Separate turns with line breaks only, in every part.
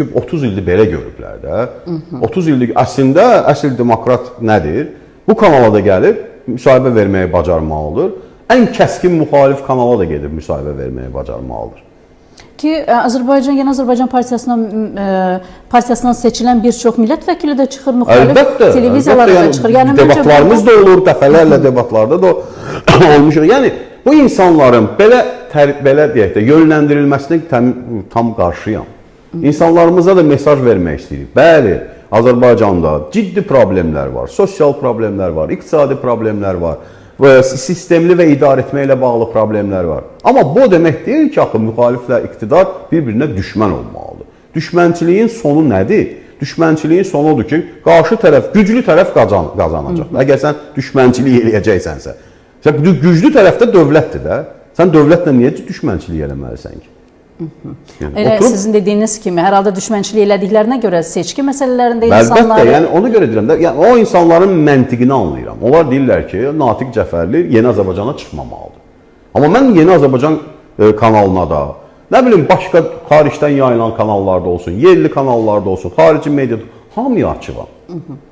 Çünki 30 ildir belə görüblər də. 30 ildir əslində əsl demokrat nədir? Bu kanala da gəlib müsahibə verməyi bacarmalıdır. Ən kəskin müxalif kanala da gedib müsahibə verməyi bacarmalıdır.
Ki Azərbaycan, Yeni Azərbaycan partiyasından seçilən bir çox millət vəkili də çıxır, müxalif televiziyalarda da çıxır.
Yəni, debatlarımız da olur, dəfələrlə debatlarda da olmuşuq. Yəni, bu insanların belə deyək də, yönləndirilməsini tam qarşıyam. İnsanlarımıza da mesaj vermək istəyirik. Bəli, Azərbaycanda ciddi problemlər var, sosial problemlər var, iqtisadi problemlər var, sistemli və idarə etməklə bağlı problemlər var. Amma bu demək deyil ki, axı, müxaliflə iqtidar bir-birinə düşmən olmalıdır. Düşmənçiliyin sonu nədir? Düşmənçiliyin sonu odur ki, qarşı tərəf, güclü tərəf qazanacaq. Əgər sən düşmənçilik eləyəcəksənsə. Güclü tərəf də dövlətdir də. Sən dövlətlə niyə düşmənçilik eləməlisən ki?
Elə sizin dediyiniz kimi, hər halda düşmənçilik elədiklərinə görə seçki məsələlərində insanları...
Əlbəttə, yəni onu görə deyirəm də, yəni, o insanların məntiqini anlayıram. Onlar deyirlər ki, Natiq Cəfərli Yeni Azərbaycana çıxmamalıdır. Amma mən Yeni Azərbaycan kanalına da, nə bilim, başqa xaricdən yayılan kanallarda olsun, yerli kanallarda olsun, xarici mediada, hamıya açıqam.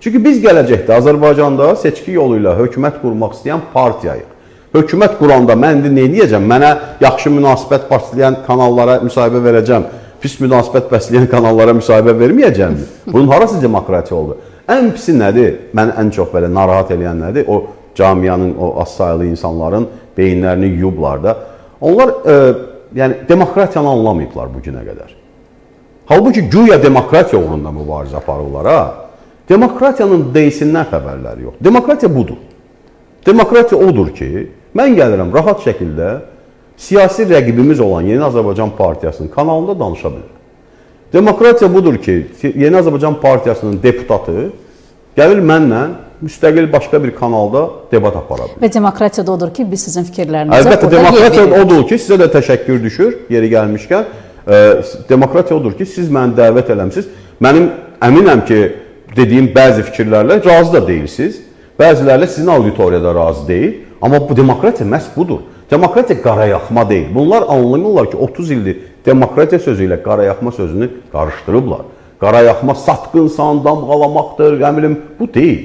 Çünki biz gələcəkdə Azərbaycanda seçki yolu ilə hökumət qurmaq istəyən partiyayıq. Hökumət quranda mən indi nə edəcəm? Mənə yaxşı münasibət bəsləyən kanallara müsahibə verəcəm, pis münasibət bəsləyən kanallara müsahibə verməyəcəm mi? Bunun harası demokratiya oldu? Ən pisi nədir? Məni ən çox belə narahat edən nədir? O camianın, o az sayılı insanların beyinlərini yuyublar da. Onlar yəni, demokratiyanı anlamayıblar bu günə qədər. Halbuki güya demokratiya uğrunda mübarizə aparırlar, ha? Demokratiyanın deyisindən xəbərləri yox. Demokratiya budur. Demokratiya odur ki, mən gəlirəm rahat şəkildə siyasi rəqibimiz olan Yeni Azərbaycan Partiyasının kanalında danışa bilir. Demokratiya budur ki, Yeni Azərbaycan Partiyasının deputatı gəlir mənlə müstəqil başqa bir kanalda debat apara bilir.
Və demokratiya da odur ki, biz sizin fikirlərinizə
burada yer veririk. Demokratiya odur ki, sizə də təşəkkür düşür, yeri gəlmişkən. Demokratiya odur ki, siz məni dəvət eləmişsiniz. Mənim əminəm ki, dediyim bəzi fikirlərlə razı da deyilsiniz. Bəzilərlə sizin auditoriyada razı deyil. Amma bu demokratiya məhz budur. Demokratiya qarayaxma deyil. Bunlar anlamırlar ki, 30 ildir demokratiya sözü ilə qarayaxma sözünü qarışdırıblar. Qarayaxma satqınsan, damğalamaqdır, bu deyil.